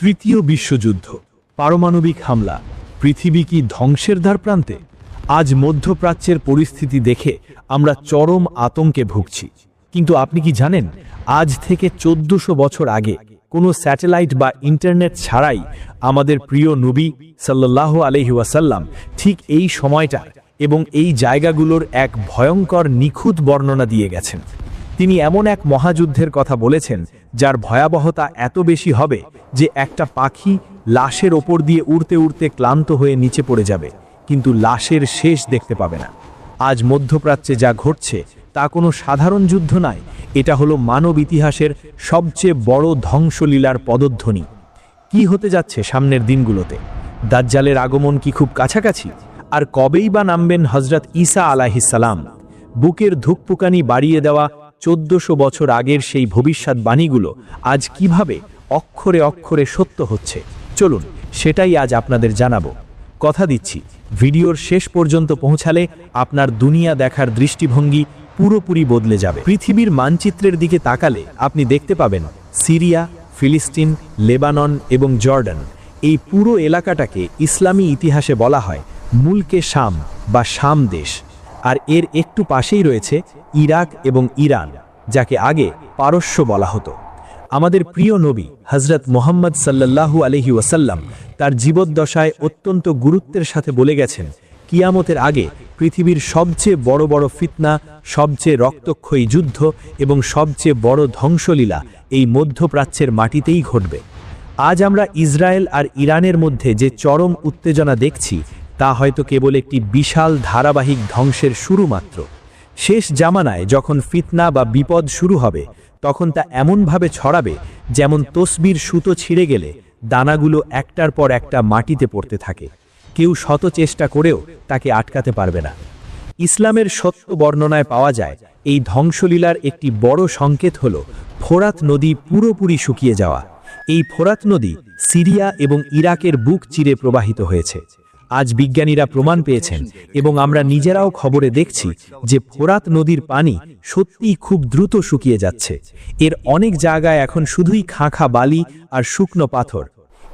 তৃতীয় বিশ্বযুদ্ধ, পারমাণবিক হামলা, পৃথিবী কি ধ্বংসের দ্বারপ্রান্তে? আজ মধ্যপ্রাচ্যের পরিস্থিতি দেখে আমরা চরম আতঙ্কে ভুগছি। কিন্তু আপনি কি জানেন, আজ থেকে 1400 বছর আগে কোনো স্যাটেলাইট বা ইন্টারনেট ছাড়াই আমাদের প্রিয় নবী সাল্লাল্লাহু আলাইহি ওয়াসাল্লাম ঠিক এই সময়টা এবং এই জায়গাগুলোর এক ভয়ঙ্কর নিখুঁত বর্ণনা দিয়ে গেছেন। তিনি এমন এক মহাযুদ্ধের কথা বলেছেন যার ভয়াবহতা এত বেশি হবে যে একটা পাখি লাশের ওপর দিয়ে উড়তে উড়তে ক্লান্ত হয়ে নিচে পড়ে যাবে, কিন্তু লাশের শেষ দেখতে পাবে না। আজ মধ্যপ্রাচ্যে যা ঘটছে তা কোনো সাধারণ যুদ্ধ নয়, এটা হলো মানব ইতিহাসের সবচেয়ে বড় ধ্বংসলীলার পদধ্বনি। কি হতে যাচ্ছে সামনের দিনগুলোতে? দাজ্জালের আগমন কি খুব কাছাকাছি? আর কবেই বা নামবেন হযরত ঈসা আলাইহিস সালাম? বুকের ধুকপুকানি বাড়িয়ে দেওয়া 1400 বছর আগের সেই ভবিষ্যৎবাণীগুলো আজ কিভাবে অক্ষরে অক্ষরে সত্য হচ্ছে, চলুন সেটাই আজ আপনাদের জানাবো। কথা দিচ্ছি, ভিডিওর শেষ পর্যন্ত পৌঁছালে আপনার দুনিয়া দেখার দৃষ্টিভঙ্গি পুরোপুরি বদলে যাবে। পৃথিবীর মানচিত্রের দিকে তাকালে আপনি দেখতে পাবেন সিরিয়া, ফিলিস্তিন, লেবানন এবং জর্ডান, এই পুরো এলাকাটাকে ইসলামী ইতিহাসে বলা হয় মুলকে শাম বা শাম দেশ। আর এর একটু পাশেই রয়েছে ইরাক এবং ইরান, যাকে আগে পারস্য বলা হতো। আমাদের প্রিয় নবী হযরত মুহাম্মদ সাল্লাল্লাহু আলাইহি ওয়াসাল্লাম তার জীবদ্দশায় অত্যন্ত গুরুত্বের সাথে বলে গেছেন, কিয়ামতের আগে পৃথিবীর সবচেয়ে বড় বড় ফিতনা, সবচেয়ে রক্তক্ষয়ী যুদ্ধ এবং সবচেয়ে বড় ধ্বংসলীলা এই মধ্যপ্রাচ্যের মাটিতেই ঘটবে। আজ আমরা ইসরায়েল আর ইরানের মধ্যে যে চরম উত্তেজনা দেখছি তা হয়তো কেবল একটি বিশাল ধারাবাহিক ধ্বংসের শুরু মাত্র। শেষ জামানায় যখন ফিতনা বা বিপদ শুরু হবে, তখন তা এমনভাবে ছড়াবে যেমন তসবির সুতো ছিঁড়ে গেলে দানাগুলো একটার পর একটা মাটিতে পড়তে থাকে। কেউ শত চেষ্টা করেও তাকে আটকাতে পারবে না। ইসলামের সত্য বর্ণনায় পাওয়া যায় এই ধ্বংসলীলার একটি বড় সংকেত হল ফোরাত নদী পুরোপুরি শুকিয়ে যাওয়া। এই ফোরাত নদী সিরিয়া এবং ইরাকের বুক চিরে প্রবাহিত হয়েছে। আজ বিজ্ঞানীরা প্রমাণ পেয়েছেন এবং আমরা নিজেরাও খবরে দেখছি যে ফোরাত নদীর পানি সত্যিই খুব দ্রুত শুকিয়ে যাচ্ছে। এর অনেক জায়গায় এখন শুধুই খাঁখা বালি আর শুকনো পাথর,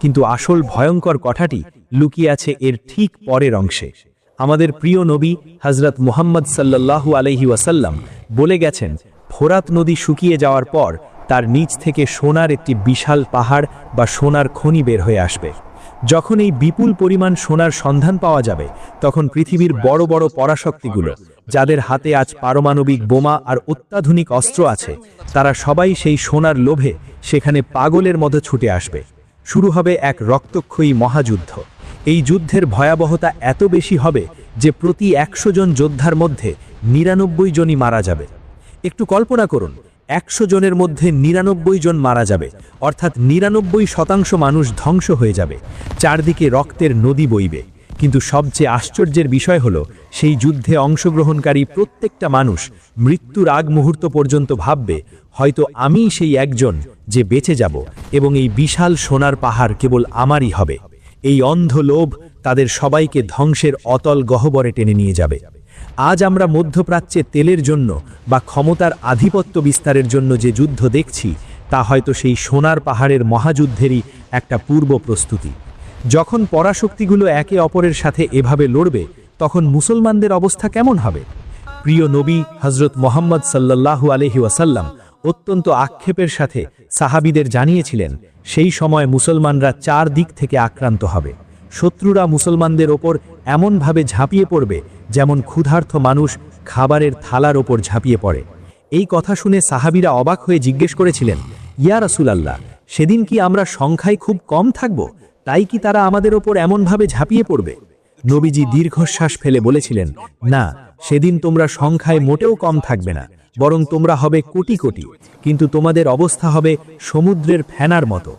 কিন্তু আসল ভয়ঙ্কর কথাটি লুকিয়ে আছে এর ঠিক পরের অংশে। আমাদের প্রিয় নবী হযরত মুহাম্মদ সাল্লাল্লাহু আলাইহি ওয়াসাল্লাম বলে গেছেন, ফোরাত নদী শুকিয়ে যাওয়ার পর তার নিচ থেকে সোনার একটি বিশাল পাহাড় বা সোনার খনি বের হয়ে আসবে। যখন এই বিপুল পরিমাণ সোনার সন্ধান পাওয়া যাবে, তখন পৃথিবীর বড় বড় পরাশক্তিগুলো, যাদের হাতে আজ পারমাণবিক বোমা আর অত্যাধুনিক অস্ত্র আছে, তারা সবাই সেই সোনার লোভে সেখানে পাগলের মতো ছুটে আসবে। শুরু হবে এক রক্তক্ষয়ী মহাযুদ্ধ। এই যুদ্ধের ভয়াবহতা এত বেশি হবে যে প্রতি 100 জন যোদ্ধার মধ্যে 99 জনই মারা যাবে। একটু কল্পনা করুন, 100 জনের মধ্যে 99 জন মারা যাবে, অর্থাৎ 99% মানুষ ধ্বংস হয়ে যাবে। চারদিকে রক্তের নদী বইবে। কিন্তু সবচেয়ে আশ্চর্যের বিষয় হলো, সেই যুদ্ধে অংশগ্রহণকারী প্রত্যেকটা মানুষ মৃত্যুর আগ মুহূর্ত পর্যন্ত ভাববে, হয়তো আমিই সেই একজন যে বেঁচে যাব এবং এই বিশাল সোনার পাহাড় কেবল আমারই হবে। এই অন্ধ লোভ তাদের সবাইকে ধ্বংসের অতল গহ্বরে টেনে নিয়ে যাবে। আজ আমরা মধ্যপ্রাচ্যে তেলের জন্য বা ক্ষমতার আধিপত্য বিস্তারের জন্য যে যুদ্ধ দেখছি, তা হয়তো সেই সোনার পাহাড়ের মহাযুদ্ধেরই একটা পূর্ব প্রস্তুতি। যখন পরাশক্তিগুলো একে অপরের সাথে এভাবে লড়বে, তখন মুসলমানদের অবস্থা কেমন হবে? প্রিয় নবী হযরত মুহাম্মদ সাল্লাল্লাহু আলাইহি ওয়াসাল্লাম অত্যন্ত আক্ষেপের সাথে সাহাবীদের জানিয়েছিলেন, সেই সময় মুসলমানরা 4 দিক থেকে আক্রান্ত হবে। শত্রুরা মুসলমানদের ওপর এমনভাবে ঝাঁপিয়ে পড়বে যেমন ক্ষুধার্ত মানুষ খাবারের থালার ওপর ঝাঁপিয়ে পড়ে। এই কথা শুনে সাহাবীরা অবাক হয়ে জিজ্ঞেস করেছিলেন, ইয়া রাসূলুল্লাহ, সেদিন কি আমরা সংখ্যায় খুব কম থাকব? তাই কি তারা আমাদের ওপর এমনভাবে ঝাঁপিয়ে পড়বে? নবীজি দীর্ঘশ্বাস ফেলে বলেছিলেন, না, সেদিন তোমরা সংখ্যায় মোটেও কম থাকবে না, বরং তোমরা হবে কোটি কোটি, কিন্তু তোমাদের অবস্থা হবে সমুদ্রের ফেনার মতো।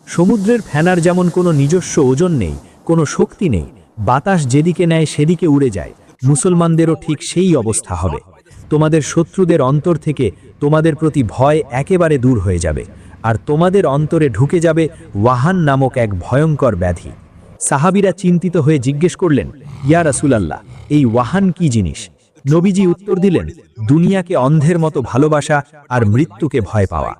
সমুদ্রের ফেনার যেমন কোনো নিজস্ব ওজন নেই, কোনো শক্তি নেই, বাতাস যেদিকে নেয় সেদিকে উড়ে যায়, মুসলমানদেরও ঠিক সেই অবস্থা হবে। তোমাদের শত্রুদের অন্তর থেকে তোমাদের প্রতি ভয় একেবারে দূর হয়ে যাবে, আর তোমাদের অন্তরে ঢুকে যাবে ওয়াহান নামক এক ভয়ঙ্কর ব্যাধি। সাহাবীরা চিন্তিত হয়ে জিজ্ঞেস করলেন, ইয়া রাসূলুল্লাহ, এই ওয়াহান কি জিনিস? নবীজি উত্তর দিলেন, দুনিয়াকে অন্ধের মতো ভালোবাসা আর মৃত্যুকে ভয় পাওয়া।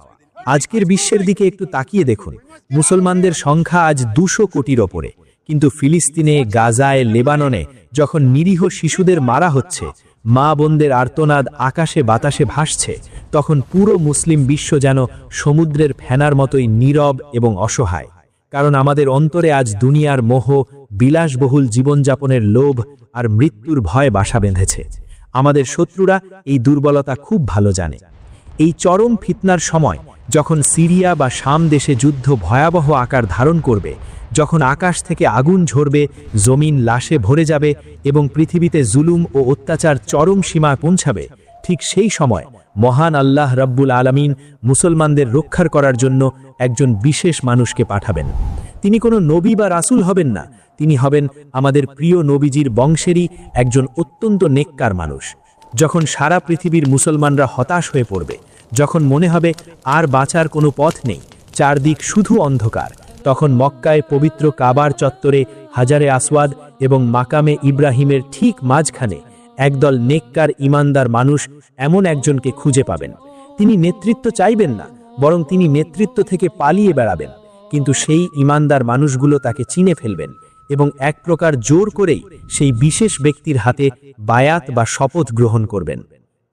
আজকের বিশ্বের দিকে একটু তাকিয়ে দেখুন, মুসলমানদের সংখ্যা আজ 200 কোটির ওপরে, কিন্তু ফিলিস্তিনে, গাজায়, লেবাননে যখন নিরীহ শিশুদের মারা হচ্ছে, মা বোনদের আর্তনাদ আকাশে বাতাসে ভাসছে, তখন পুরো মুসলিম বিশ্ব যেন সমুদ্রের ফেনার মতোই নীরব এবং অসহায়। কারণ আমাদের অন্তরে আজ দুনিয়ার মোহ, বিলাসবহুল জীবনযাপনের লোভ আর মৃত্যুর ভয় বাসা বেঁধেছে। আমাদের শত্রুরা এই দুর্বলতা খুব ভালো জানে। এই চরম ফিতনার সময়, যখন সিরিয়া বা শাম দেশে যুদ্ধ ভয়াবহ আকার ধারণ করবে, যখন আকাশ থেকে আগুন ঝরবে, জমিন লাশে ভরে যাবে এবং পৃথিবীতে জুলুম ও অত্যাচার চরম সীমায় পৌঁছাবে, ঠিক সেই সময় মহান আল্লাহ রাব্বুল আলামিন মুসলমানদের রক্ষার করার জন্য একজন বিশেষ মানুষকে পাঠাবেন। তিনি কোনো নবী বা রাসূল হবেন না, তিনি হবেন আমাদের প্রিয় নবীজির বংশেরই একজন অত্যন্ত নেককার মানুষ। যখন সারা পৃথিবীর মুসলমানরা হতাশ হয়ে পড়বে, যখন মনে হবে আর বাঁচার কোনো পথ নেই, চারদিক শুধু অন্ধকার, তখন মক্কায় পবিত্র কাবার চত্বরে হাজারে আসওয়াদ এবং মাকামে ইব্রাহিমের ঠিক মাঝখানে একদল নেককার ইমানদার মানুষ এমন একজনকে খুঁজে পাবেন। তিনি নেতৃত্ব চাইবেন না, বরং তিনি নেতৃত্ব থেকে পালিয়ে বেড়াবেন, কিন্তু সেই ইমানদার মানুষগুলো তাকে চিনে ফেলবেন এবং এক প্রকার জোর করেই সেই বিশেষ ব্যক্তির হাতে বায়াত বা শপথ গ্রহণ করবেন।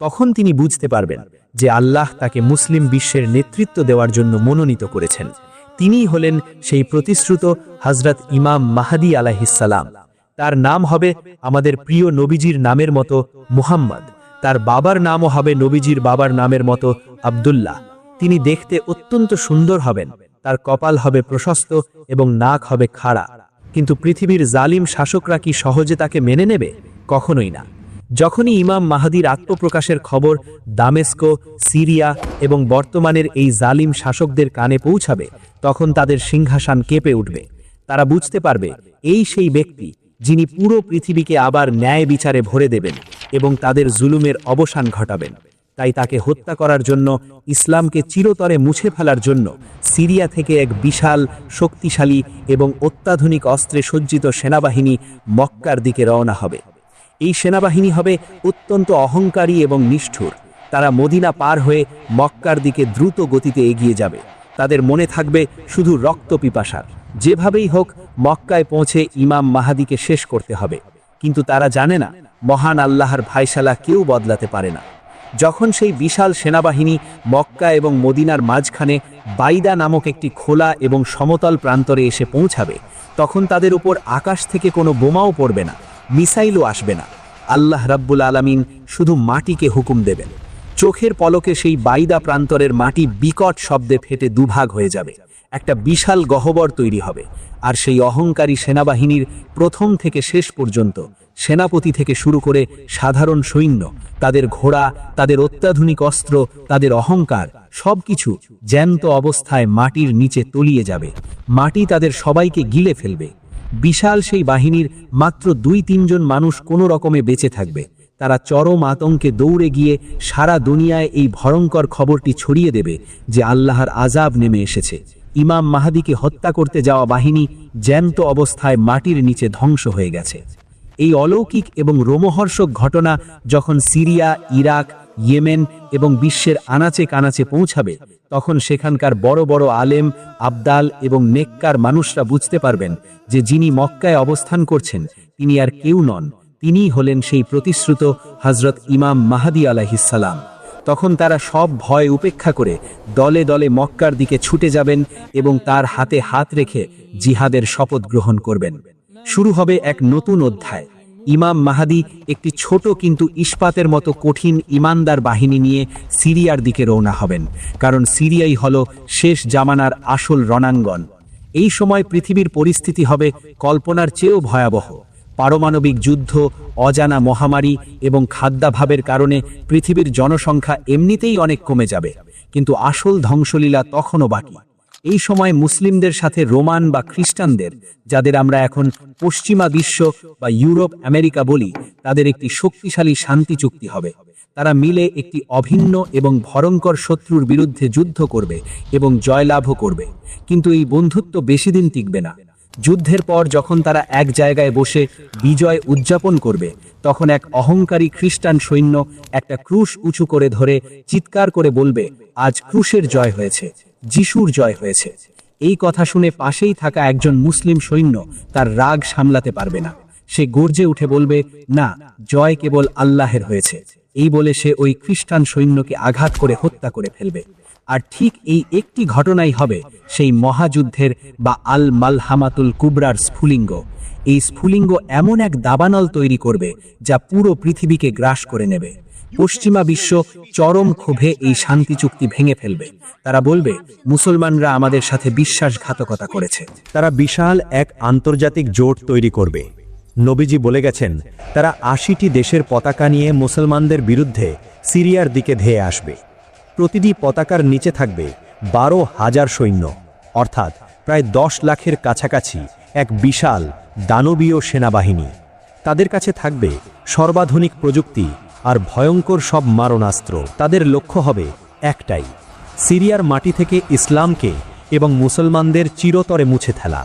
তখন তিনি বুঝতে পারবেন যে আল্লাহ তাকে মুসলিম বিশ্বের নেতৃত্ব দেওয়ার জন্য মনোনীত করেছেন। তিনিই হলেন সেই প্রতিশ্রুত হযরত ইমাম মাহদী আলাইহিসসালাম। তার নাম হবে আমাদের প্রিয় নবীজির নামের মতো মুহাম্মদ। তার বাবার নামও হবে নবীজির বাবার নামের মতো আব্দুল্লাহ। তিনি দেখতে অত্যন্ত সুন্দর হবেন, তার কপাল হবে প্রশস্ত এবং নাক হবে খাড়া। কিন্তু পৃথিবীর জালিম শাসকরা কি সহজে তাকে মেনে নেবে? কখনোই না। যখনই ইমাম মাহদীর আত্মপ্রকাশের খবর দামেস্কো, সিরিয়া এবং বর্তমানের এই জালিম শাসকদের কানে পৌঁছাবে, তখন তাদের সিংহাসন কেঁপে উঠবে। তারা বুঝতে পারবে এই সেই ব্যক্তি যিনি পুরো পৃথিবীকে আবার ন্যায় বিচারে ভরে দেবেন এবং তাদের জুলুমের অবসান ঘটাবেন। তাই তাকে হত্যা করার জন্য, ইসলামকে চিরতরে মুছে ফেলার জন্য সিরিয়া থেকে এক বিশাল, শক্তিশালী এবং অত্যাধুনিক অস্ত্রে সজ্জিত সেনাবাহিনী মক্কার দিকে রওনা হবে। এই সেনাবাহিনী হবে অত্যন্ত অহংকারী এবং নিষ্ঠুর। তারা মদিনা পার হয়ে মক্কার দিকে দ্রুত গতিতে এগিয়ে যাবে। তাদের মনে থাকবে শুধু রক্ত পিপাসার, যেভাবেই হোক মক্কায় পৌঁছে ইমাম মাহদীকে শেষ করতে হবে। কিন্তু তারা জানে না, মহান আল্লাহর ফায়সালা কেউ বদলাতে পারে না। যখন সেই বিশাল সেনাবাহিনী মক্কা এবং মদিনার মাঝখানে বাইদা নামক একটি খোলা এবং সমতল প্রান্তরে এসে পৌঁছাবে, তখন তাদের উপর আকাশ থেকে কোনো বোমাও পড়বে না, মিসাইলও আসবে না। আল্লাহ রাব্বুল আলামিন শুধু মাটিকে হুকুম দেবেন। চোখের পলকে সেই বাইদা প্রান্তরের মাটি বিকট শব্দে ফেটে দুভাগ হয়ে যাবে। একটা বিশাল গহ্বর তৈরি হবে, আর সেই অহংকারী সেনাবাহিনীর প্রথম থেকে শেষ পর্যন্ত, সেনাপতি থেকে শুরু করে সাধারণ সৈন্য, তাদের ঘোড়া, তাদের অত্যাধুনিক অস্ত্র, তাদের অহংকার, সবকিছু জ্যান্ত অবস্থায় মাটির নিচে তলিয়ে যাবে। মাটি তাদের সবাইকে গিলে ফেলবে। বিশাল সেই বাহিনীর মাত্র 2-3 জন মানুষ কোনো রকমে বেঁচে থাকবে। তারা চরম আতঙ্কে দৌড়ে গিয়ে সারা দুনিয়ায় এই ভয়ঙ্কর খবরটি ছড়িয়ে দেবে যে আল্লাহর আযাব নেমে এসেছে। ইমাম মাহদীকে হত্যা করতে যাওয়া বাহিনী জ্যান্ত অবস্থায় মাটির নিচে ধ্বংস হয়ে গেছে। এই অলৌকিক এবং রোমহর্ষক ঘটনা যখন সিরিয়া, ইরাক, ইয়েমেন এবং বিশ্বের আনাচে কানাচে পৌঁছাবে, তখন সেখানকার বড় বড় আলেম, আবদাল এবং নেককার মানুষরা বুঝতে পারবেন যে যিনি মক্কায় অবস্থান করছেন তিনি আর কেউ নন, তিনিই হলেন সেই প্রতিশ্রুত হযরত ইমাম মাহদী আলাইহিসসালাম। তখন তারা সব ভয় উপেক্ষা করে দলে দলে মক্কার দিকে ছুটে যাবেন এবং তার হাতে হাত রেখে জিহাদের শপথ গ্রহণ করবেন। শুরু হবে এক নতুন অধ্যায়। ইমাম মাহদী একটি ছোট কিন্তু ইস্পাতের মতো কঠিন ইমানদার বাহিনী নিয়ে সিরিয়ার দিকে রওনা হবেন, কারণ সিরিয়াই হলো শেষ জামানার আসল রণাঙ্গন। এই সময় পৃথিবীর পরিস্থিতি হবে কল্পনার চেয়েও ভয়াবহ। পারমাণবিক যুদ্ধ, অজানা মহামারী এবং খাদ্যাভাবের কারণে পৃথিবীর জনসংখ্যা এমনিতেই অনেক কমে যাবে, কিন্তু আসল ধ্বংসলীলা তখনও বাকি। এই সময় মুসলিমদের সাথে রোমান বা খ্রিস্টানদের, যাদের আমরা এখন পশ্চিমা বিশ্ব বা ইউরোপ, আমেরিকা বলি, তাদের একটি শক্তিশালী শান্তি চুক্তি হবে। তারা মিলে একটি অভিন্ন এবং ভয়ঙ্কর শত্রুর বিরুদ্ধে যুদ্ধ করবে এবং জয়লাভও করবে। কিন্তু এই বন্ধুত্ব বেশি দিন টিকবে না। যুদ্ধের পর যখন তারা এক জায়গায় বসে বিজয় উদযাপন করবে, তখন এক অহংকারী খ্রিস্টান সৈন্য একটা ক্রুশ উঁচু করে ধরে চিৎকার করে বলবে, আজ ক্রুশের জয় হয়েছে, যিশুর জয় হয়েছে। এই কথা শুনে পাশেই থাকা একজন মুসলিম সৈন্য তার রাগ সামলাতে পারবে না। সে গর্জে উঠে বলবে, না, জয় কেবল আল্লাহের হয়েছে। এই বলে সে ওই খ্রিস্টান সৈন্যকে আঘাত করে হত্যা করে ফেলবে। আর ঠিক এই একটি ঘটনাই হবে সেই মহাযুদ্ধের বা আল মালহামাতুল কুবরার স্ফুলিঙ্গ। এই স্ফুলিঙ্গ এমন এক দাবানল তৈরি করবে যা পুরো পৃথিবীকে গ্রাস করে নেবে। পশ্চিমা বিশ্ব চরম ক্ষোভে এই শান্তি চুক্তি ভেঙে ফেলবে। তারা বলবে, মুসলমানরা আমাদের সাথে বিশ্বাসঘাতকতা করেছে। তারা বিশাল এক আন্তর্জাতিক জোট তৈরি করবে। নবীজি বলে গেছেন, তারা ৮০টি দেশের পতাকা নিয়ে মুসলমানদের বিরুদ্ধে সিরিয়ার দিকে ধেয়ে আসবে। প্রতিটি পতাকার নিচে থাকবে ১২,০০০ সৈন্য, অর্থাৎ প্রায় ১০ লাখের কাছাকাছি এক বিশাল দানবীয় সেনাবাহিনী। তাদের কাছে থাকবে সর্বাধুনিক প্রযুক্তি আর ভয়ঙ্কর সব মারণাস্ত্র। তাদের লক্ষ্য হবে একটাই, সিরিয়ার মাটি থেকে ইসলামকে এবং মুসলমানদের চিরতরে মুছে ফেলা।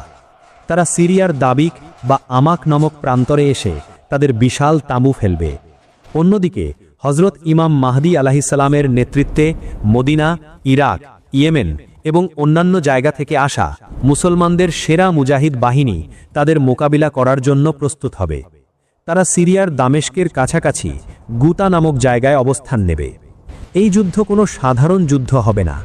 তারা সিরিয়ার দাবিক বা আমাক নামক প্রান্তরে এসে তাদের বিশাল তাঁবু ফেলবে। অন্যদিকে হজরত ইমাম মাহদী আলাইহিসসালামের নেতৃত্বে মদিনা, ইরাক, ইয়েমেন এবং অন্যান্য জায়গা থেকে আসা মুসলমানদের সেরা মুজাহিদ বাহিনী তাদের মোকাবিলা করার জন্য প্রস্তুত হবে। তারা সিরিয়ার দামেস্কের কাছাকাছি গুতা নামক জায়গায় অবস্থান নেবে। এই যুদ্ধ কোনো সাধারণ যুদ্ধ হবে না,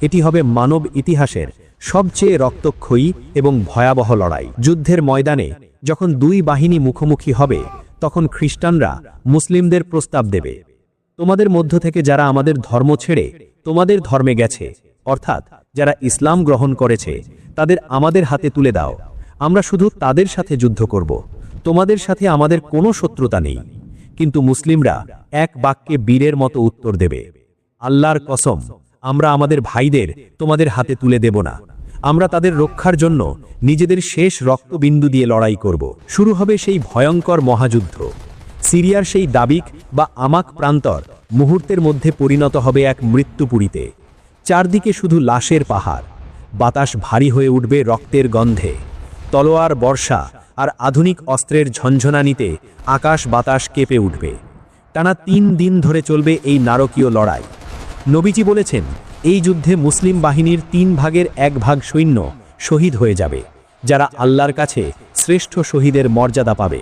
এটি হবে মানব ইতিহাসের সবচেয়ে রক্তক্ষয়ী এবং ভয়াবহ লড়াই। যুদ্ধের ময়দানে যখন দুই বাহিনী মুখোমুখি হবে, তখন খ্রিস্টানরা মুসলিমদের প্রস্তাব দেবে, তোমাদের মধ্য থেকে যারা আমাদের ধর্ম ছেড়ে তোমাদের ধর্মে গেছে, অর্থাৎ যারা ইসলাম গ্রহণ করেছে, তাদের আমাদের হাতে তুলে দাও। আমরা শুধু তাদের সাথে যুদ্ধ করব, তোমাদের সাথে আমাদের কোনো শত্রুতা নেই। কিন্তু মুসলিমরা এক বাক্যে বীরের মতো উত্তর দেবে, আল্লাহর কসম, আমরা আমাদের ভাইদের তোমাদের হাতে তুলে দেব না। আমরা তাদের রক্ষার জন্য নিজেদের শেষ রক্তবিন্দু দিয়ে লড়াই করব। শুরু হবে সেই ভয়ঙ্কর মহাযুদ্ধ। সিরিয়ার সেই দাবিক বা আমাক প্রান্তর মুহূর্তের মধ্যে পরিণত হবে এক মৃত্যুপুরীতে। চারদিকে শুধু লাশের পাহাড়, বাতাস ভারী হয়ে উঠবে রক্তের গন্ধে। তলোয়ার, বর্ষা আর আধুনিক অস্ত্রের ঝনঝনানিতে আকাশ বাতাস কেঁপে উঠবে। টানা ৩ দিন ধরে চলবে এই নারকীয় লড়াই। নবীজি বলেছেন, এই যুদ্ধে মুসলিম বাহিনীর ৩ ভাগের ১ ভাগ সৈন্য শহীদ হয়ে যাবে, যারা আল্লাহর কাছে শ্রেষ্ঠ শহীদের মর্যাদা পাবে।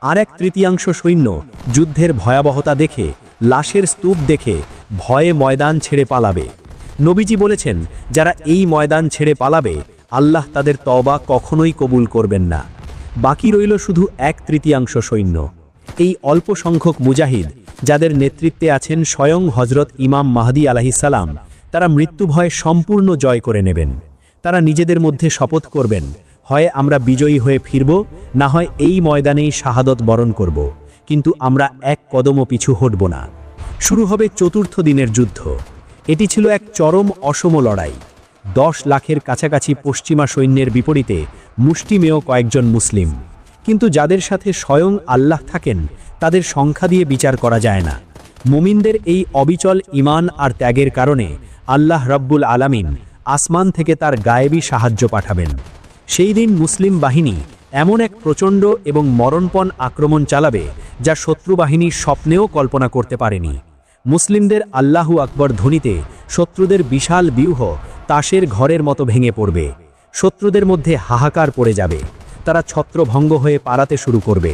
আর ১/৩ সৈন্য যুদ্ধের ভয়াবহতা দেখে, লাশের স্তূপ দেখে ভয়ে ময়দান ছেড়ে পালাবে। নবীজি বলেছেন, যারা এই ময়দান ছেড়ে পালাবে, আল্লাহ তাদের তওবা কখনোই কবুল করবেন না। বাকি রইল শুধু ১/৩ সৈন্য। এই অল্প সংখ্যক মুজাহিদ, যাদের নেতৃত্বে আছেন স্বয়ং হজরত ইমাম মাহদী আলাইহিসসালাম, তারা মৃত্যু ভয় সম্পূর্ণ জয় করে নেবেন। তারা নিজেদের মধ্যে শপথ করবেন, হয় আমরা বিজয়ী হয়ে ফিরব, না হয় এই ময়দানেই শাহাদত বরণ করব, কিন্তু আমরা এক কদমও পিছু হটব না। শুরু হবে ৪র্থ দিনের যুদ্ধ। এটি ছিল এক চরম অসম লড়াই। ১০ লাখের কাছাকাছি পশ্চিমা সৈন্যের বিপরীতে মুষ্টিমেয় কয়েকজন মুসলিম। কিন্তু যাদের সাথে স্বয়ং আল্লাহ থাকেন, তাদের সংখ্যা দিয়ে বিচার করা যায় না। মুমিনদের এই অবিচল ঈমান আর ত্যাগের কারণে আল্লাহ রাব্বুল আলামিন আসমান থেকে তার গায়েবী সাহায্য পাঠাবেন। সেই দিন মুসলিম বাহিনী এমন এক প্রচণ্ড এবং মরণপণ আক্রমণ চালাবে, যা শত্রু বাহিনী স্বপ্নেও কল্পনা করতে পারেনি। মুসলিমদের আল্লাহু আকবর ধ্বনিতে শত্রুদের বিশাল ব্যূহ তাসের ঘরের মতো ভেঙে পড়বে। শত্রুদের মধ্যে হাহাকার পড়ে যাবে, তারা ছত্রভঙ্গ হয়ে পালাতে শুরু করবে।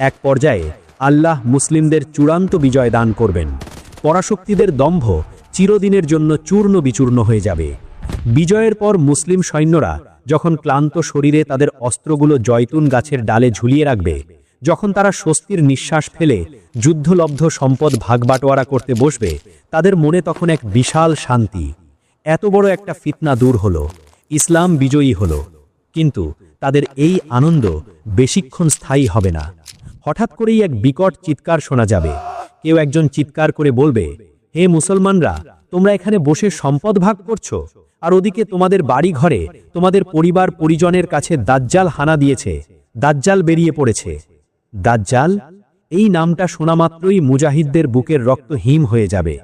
এক পর্যায়ে আল্লাহ মুসলিমদের চূড়ান্ত বিজয় দান করবেন। পরাশক্তিদের দম্ভ চিরদিনের জন্য চূর্ণ বিচূর্ণ হয়ে যাবে। বিজয়ের পর মুসলিম সৈন্যরা যখন ক্লান্ত শরীরে তাদের অস্ত্রগুলো জয়তুন গাছের ডালে ঝুলিয়ে রাখবে, যখন তারা স্বস্তির নিঃশ্বাস ফেলে যুদ্ধলব্ধ সম্পদ ভাগবাটোয়ারা করতে বসবে, তাদের মনে তখন এক বিশাল শান্তি। এত বড় একটা ফিতনা দূর হলো, ইসলাম বিজয়ী হলো। কিন্তু তাদের এই আনন্দ বেশিক্ষণ স্থায়ী হবে না। হঠাৎ করেই এক বিকট চিৎকার শোনা যাবে। কেউ একজন চিৎকার করে বলবে, হে মুসলমানরা, তোমরা এখানে বসে সম্পদ ভাগ করছো, আর ওদিকে তোমাদের বাড়ি ঘরে তোমাদের পরিবার পরিজনের কাছে দাজ্জাল হানা দিয়েছে, দাজ্জাল বেরিয়ে পড়েছে। দাজ্জাল, এই নামটা শোনা মাত্রই মুজাহিদদের বুকের রক্ত হিম হয়ে যাবে।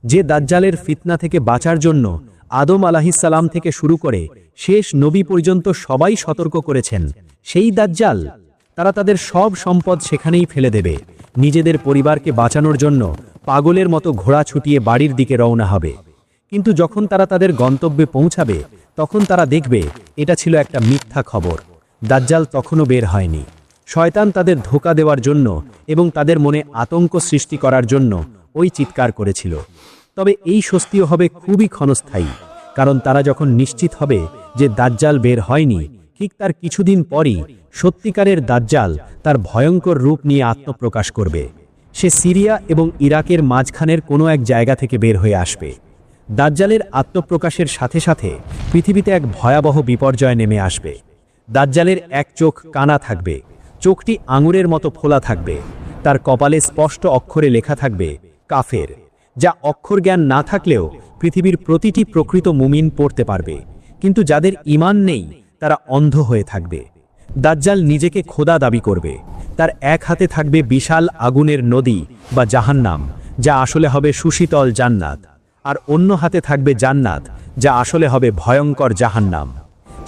যে দাজ্জালের ফিতনা থেকে বাঁচার জন্য আদম আলাহিসাল্লাম থেকে শুরু করে শেষ নবী পর্যন্ত সবাই সতর্ক করেছেন, সেই দাজ্জাল। তারা তাদের সব সম্পদ সেখানেই ফেলে দেবে, নিজেদের পরিবারকে বাঁচানোর জন্য পাগলের মতো ঘোড়া ছুটিয়ে বাড়ির দিকে রওনা হবে। কিন্তু যখন তারা তাদের গন্তব্যে পৌঁছাবে, তখন তারা দেখবে এটা ছিল একটা মিথ্যা খবর। দাজ্জাল তখনও বের হয়নি। শয়তান তাদের ধোঁকা দেওয়ার জন্য এবং তাদের মনে আতঙ্ক সৃষ্টি করার জন্য ওই চিৎকার করেছিল। তবে এই স্বস্তিও হবে খুবই ক্ষণস্থায়ী, কারণ তারা যখন নিশ্চিত হবে যে দাজ্জাল বের হয়নি, ঠিক তার কিছুদিন পরই সত্যিকারের দাজ্জাল তার ভয়ঙ্কর রূপ নিয়ে আত্মপ্রকাশ করবে। সে সিরিয়া এবং ইরাকের মাঝখানের কোনো এক জায়গা থেকে বের হয়ে আসবে। দাজ্জালের আত্মপ্রকাশের সাথে সাথে পৃথিবীতে এক ভয়াবহ বিপর্যয় নেমে আসবে। দাজ্জালের এক চোখ কানা থাকবে, চোখটি আঙুরের মতো ফোলা থাকবে। তার কপালে স্পষ্ট অক্ষরে লেখা থাকবে কাফের, যা অক্ষর জ্ঞান না থাকলেও পৃথিবীর প্রতিটি প্রকৃত মুমিন পড়তে পারবে। কিন্তু যাদের ঈমান নেই তারা অন্ধ হয়ে থাকবে। দাজ্জাল নিজেকে খোদা দাবি করবে। তার এক হাতে থাকবে বিশাল আগুনের নদী বা জাহান্নাম, যা আসলে হবে সুশীতল জান্নাত, আর অন্য হাতে থাকবে জান্নাত, যা আসলে হবে ভয়ঙ্কর জাহান্নাম।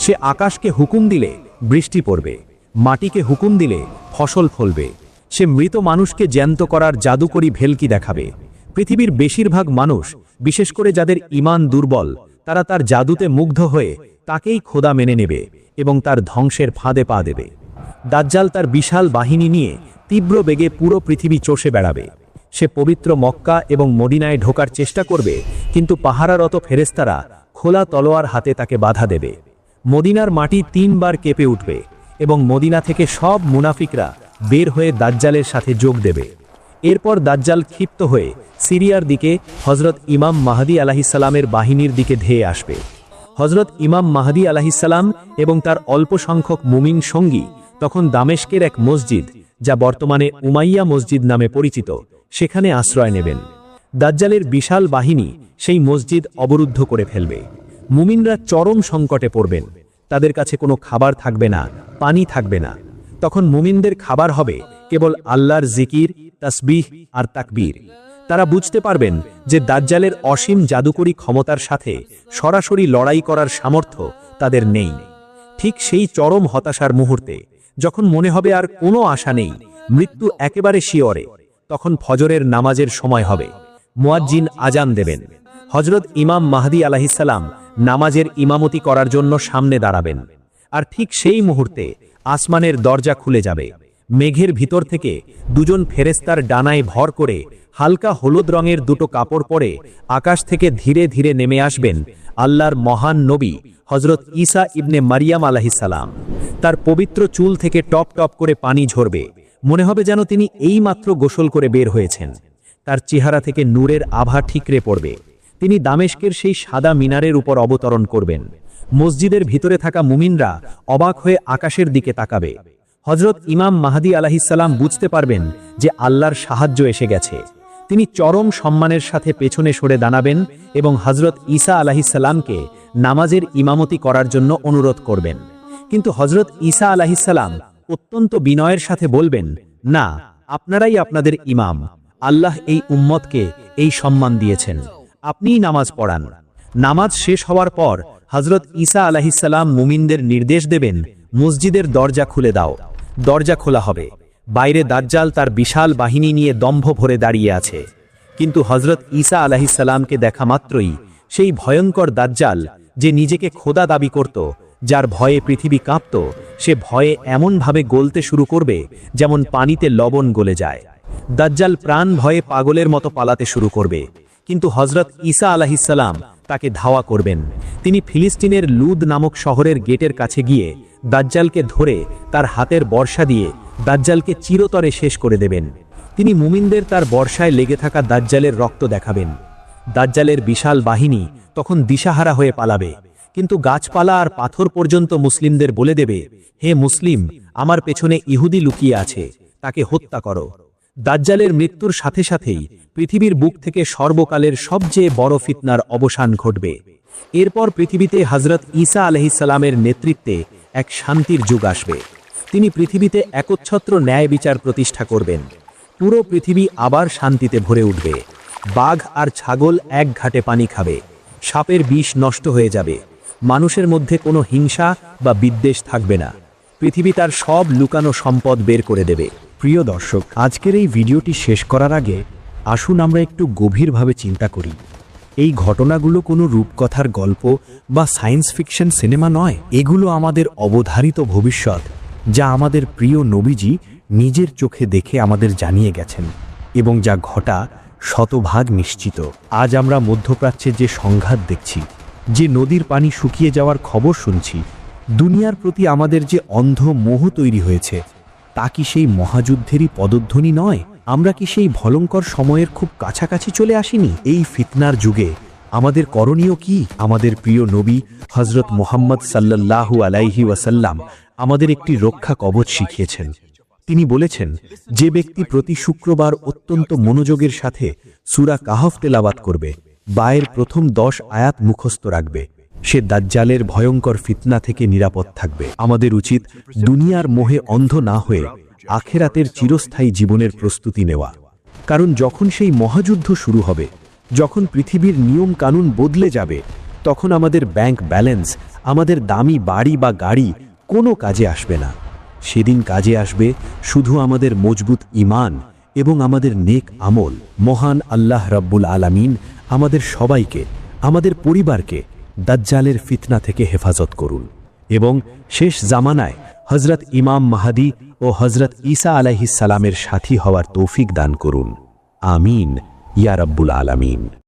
সে আকাশকে হুকুম দিলে বৃষ্টি পড়বে, মাটিকে হুকুম দিলে ফসল ফলবে। সে মৃত মানুষকে জ্যান্ত করার জাদুকরী ভেলকি দেখাবে। পৃথিবীর বেশিরভাগ মানুষ, বিশেষ করে যাদের ঈমান দুর্বল, তারা তার জাদুতে মুগ্ধ হয়ে তাকেই খোদা মেনে নেবে এবং তার ধ্বংসের ফাঁদে পা দেবে। দাজ্জাল তার বিশাল বাহিনী নিয়ে তীব্র বেগে পুরো পৃথিবী চষে বেড়াবে। সে পবিত্র মক্কা এবং মদিনায় ঢোকার চেষ্টা করবে, কিন্তু পাহারারত ফেরেশতারা খোলা তলোয়ার হাতে তাকে বাধা দেবে। মদিনার মাটি 3 বার কেঁপে উঠবে এবং মদিনা থেকে সব মুনাফিকরা বের হয়ে দাজ্জালের সাথে যোগ দেবে। এরপর দাজ্জাল ক্ষিপ্ত হয়ে সিরিয়ার দিকে হজরত ইমাম মাহদী আলাইহিসসালামের বাহিনীর দিকে ধেয়ে আসবে। হজরত ইমাম মাহদী আলাইহিসসালাম এবং তার অল্প সংখ্যক মুমিন সঙ্গী তখন দামেস্কের এক মসজিদ, যা বর্তমানে উমাইয়া মসজিদ নামে পরিচিত, সেখানে আশ্রয় নেবেন। দাজ্জালের বিশাল বাহিনী সেই মসজিদ অবরুদ্ধ করে ফেলবে। মুমিনরা চরম সংকটে পড়বেন। তাদের কাছে কোনো খাবার থাকবে না, পানি থাকবে না। তখন মুমিনদের খাবার হবে কেবল আল্লাহর জিকির, তাসবিহ আর তাকবীর। তারা বুঝতে পারবেন যে দাজ্জালের অসীম জাদুকরী ক্ষমতার সাথে সরাসরি লড়াই করার সামর্থ্য তাদের নেই। ঠিক সেই চরম হতাশার মুহূর্তে, যখন মনে হবে আর কোনো আশা নেই, মৃত্যু একেবারে শিয়রে, তখন ফজরের নামাজের সময় হবে। মুয়াজ্জিন আজান দেবেন। হজরত ইমাম মাহদী আলাইহিসসালাম নামাজের ইমামতি করার জন্য সামনে দাঁড়াবেন। আর ঠিক সেই মুহূর্তে আসমানের দরজা খুলে যাবে। মেঘের ভিতর থেকে 2জন ফেরেশতার ডানায় ভর করে হালকা হলুদ রঙের 2টো কাপড় পরে আকাশ থেকে ধীরে ধীরে নেমে আসবেন আল্লাহর মহান নবী হজরত ঈসা ইবনে মারিয়াম আলাইহিসসালাম। তার পবিত্র চুল থেকে টপ টপ করে পানি ঝরবে। মনে হবে যেন তিনি এইমাত্র গোসল করে বের হয়েছেন। তার চেহারা থেকে নূরের আভা ঠিকরে পড়বে। তিনি দামেস্কের সেই সাদা মিনারের উপর অবতরণ করবেন। মসজিদের ভিতরে থাকা মুমিনরা অবাক হয়ে আকাশের দিকে তাকাবে। হজরত ইমাম মাহদী আলাইহিসসালাম বুঝতে পারবেন যে আল্লাহর সাহায্য এসে গেছে। তিনি চরম সম্মানের সাথে পেছনে সরে দাঁড়াবেন এবং হজরত ঈসা আলাইহিসসালামকে নামাজের ইমামতি করার জন্য অনুরোধ করবেন। কিন্তু হজরত ঈসা আলাইহিসসালাম অত্যন্ত বিনয়ের সাথে বলবেন, না, আপনারাই আপনাদের ইমাম। আল্লাহ এই উম্মতকে এই সম্মান দিয়েছেন, আপনিই নামাজ পড়ান। নামাজ শেষ হওয়ার পর হজরত ঈসা আলাইহিসসালাম মুমিনদের নির্দেশ দেবেন, মসজিদের দরজা খুলে দাও। দরজা খোলা হবে। বাইরে দাজ্জাল তার বিশাল বাহিনী নিয়ে দম্ভ ভরে দাঁড়িয়ে আছে। কিন্তু হজরত ঈসা আলাইহিসসালামকে দেখা মাত্রই সেই ভয়ঙ্কর দাজ্জাল, যে নিজেকে খোদা দাবি করত, যার ভয়ে পৃথিবী কাঁপত, সে ভয়ে এমনভাবে গলতে শুরু করবে যেমন পানিতে লবণ গলে যায়। দাজ্জাল প্রাণ ভয়ে পাগলের মতো পালাতে শুরু করবে। কিন্তু হজরত ঈসা আলাইহিসসালাম তাকে ধাওয়া করবেন। তিনি ফিলিস্তিনের লুদ নামক শহরের গেটের কাছে গিয়ে দাজ্জালকে ধরে তার হাতের বর্ষা দিয়ে দাজ্জালকে চিরতরে শেষ করে দেবেন। তিনি মুমিনদের তার বর্ষায় লেগে থাকা দাজ্জালের রক্ত দেখাবেন। দাজ্জালের বিশাল বাহিনী তখন দিশাহারা হয়ে পালাবে। কিন্তু গাছপালা আর পাথর পর্যন্ত মুসলিমদের বলে দেবে, হে মুসলিম, আমার পেছনে ইহুদি লুকিয়ে আছে, তাকে হত্যা করো। দাজ্জালের মৃত্যুর সাথে সাথেই পৃথিবীর বুক থেকে সর্বকালের সবচেয়ে বড় ফিতনার অবসান ঘটবে। এরপর পৃথিবীতে হজরত ঈসা আলাইহিসসালামের নেতৃত্বে এক শান্তির যুগ আসবে। তিনি পৃথিবীতে একচ্ছত্র ন্যায় বিচার প্রতিষ্ঠা করবেন। পুরো পৃথিবী আবার শান্তিতে ভরে উঠবে। বাঘ আর ছাগল এক ঘাটে পানি খাবে। সাপের বিষ নষ্ট হয়ে যাবে, মানুষের মধ্যে কোনো হিংসা বা বিদ্বেষ থাকবে না, পৃথিবী তার সব লুকানো সম্পদ বের করে দেবে। প্রিয় দর্শক, আজকের এই ভিডিওটি শেষ করার আগে আসুন আমরা একটু গভীরভাবে চিন্তা করি। এই ঘটনাগুলো কোনো রূপকথার গল্প বা সায়েন্স ফিকশন সিনেমা নয়, এগুলো আমাদের অবধারিত ভবিষ্যৎ, যা আমাদের প্রিয় নবীজি নিজের চোখে দেখে আমাদের জানিয়ে গেছেন এবং যা ঘটা শতভাগ নিশ্চিত। আজ আমরা মধ্যপ্রাচ্যে যে সংঘাত দেখছি, যে নদীর পানি শুকিয়ে যাওয়ার খবর শুনছি, দুনিয়ার প্রতি আমাদের যে অন্ধ মোহ তৈরি হয়েছে, তা কি সেই মহাযুদ্ধেরই পদধ্বনি নয়? আমরা কি সেই ভয়ঙ্কর সময়ের খুব কাছাকাছি চলে আসিনি? এই ফিতনার যুগে আমাদের করণীয় কি? আমাদের প্রিয় নবী হজরত মুহাম্মদ সাল্লাল্লাহু আলাইহি ওয়াসাল্লাম আমাদের একটি রক্ষা কবচ শিখিয়েছেন। তিনি বলেছেন, যে ব্যক্তি প্রতি শুক্রবার অত্যন্ত মনোযোগের সাথে সূরা কাহফ তেলাওয়াত করবে, বায়ের প্রথম 10 আয়াত মুখস্থ রাখবে, সে দাজ্জালের ভয়ঙ্কর ফিতনা থেকে নিরাপদ থাকবে। আমাদের উচিত দুনিয়ার মোহে অন্ধ না হয়ে আখেরাতের চিরস্থায়ী জীবনের প্রস্তুতি নেওয়া। কারণ যখন সেই মহাযুদ্ধ শুরু হবে, যখন পৃথিবীর নিয়ম কানুন বদলে যাবে, তখন আমাদের ব্যাংক ব্যালেন্স, আমাদের দামি বাড়ি বা গাড়ি কোনো কাজে আসবে না। সেদিন কাজে আসবে শুধু আমাদের মজবুত ঈমান এবং আমাদের নেক আমল। মহান আল্লাহ রাব্বুল আলামিন আমাদের সবাইকে, আমাদের পরিবারকে দাজ্জালের ফিতনা থেকে হেফাজত করুন এবং শেষ জামানায় হজরত ইমাম মাহাদি ও হজরত ঈসা আলাইহিস সালামের সাথী হওয়ার তৌফিক দান করুন। আমিন ইয়া রাব্বুল আলামিন।